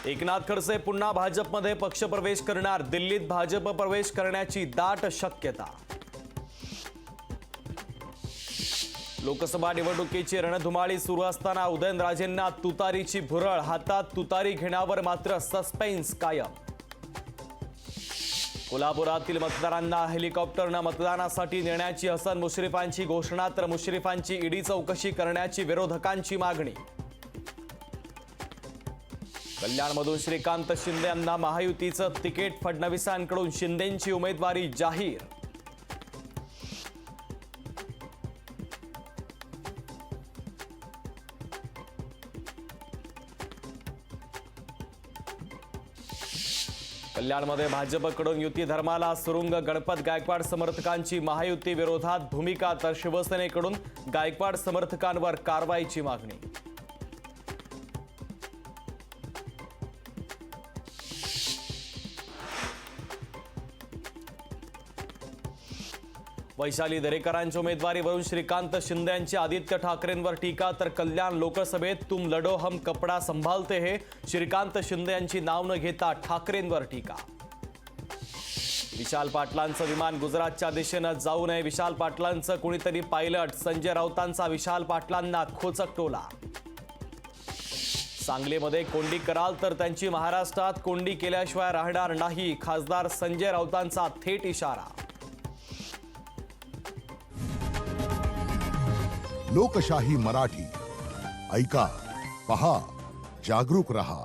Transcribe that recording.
एकनाथ खडसे पुन्हा भाजपमध्ये पक्षप्रवेश करणार। दिल्लीत भाजप प्रवेश करण्याची दाट शक्यता। लोकसभा निवडणुकीची रणधुमाळी सुरू असताना उदयनराजेंना तुतारीची भुरळ। हातात तुतारी घेण्यावर मात्र सस्पेन्स कायम। कोल्हापुरातील मतदारांना हेलिकॉप्टरनं मतदानासाठी नेण्याची हसन मुश्रीफांची घोषणा, तर मुश्रीफांची ईडी चौकशी करण्याची विरोधकांची मागणी। कल्याणमधून श्रीकांत शिंदे यांना महायुतीचं तिकीट, फडणवीसांकडून शिंदेंची उमेदवारी जाहीर। कल्याणमध्ये भाजपकडून युती धर्माला सुरुंग। गणपत गायकवाड समर्थकांची महायुती विरोधात भूमिका, तर शिवसेनेकडून गायकवाड समर्थकांवर कारवाईची मागणी। वैशाली दरेकरांच्या उमेदवारीवरून श्रीकांत शिंदे यांची आदित्य ठाकरेंवर टीका, तर कल्याण लोकसभेत तुम लढो हम कपडा संभालते हे श्रीकांत शिंदे यांची नाव न घेता ठाकरेंवर टीका। विशाल पाटलांचं विमान गुजरातच्या दिशेनं जाऊ नये, विशाल पाटलांचं कुणीतरी पायलट। संजय राऊतांचा विशाल पाटलांना खोचक टोला। सांगलीमध्ये कोंडी कराल तर त्यांची महाराष्ट्रात कोंडी केल्याशिवाय राहणार नाही, खासदार संजय राऊतांचा थेट इशारा। लोकशाही मराठी ऐका, पहा, जागरूक रहा।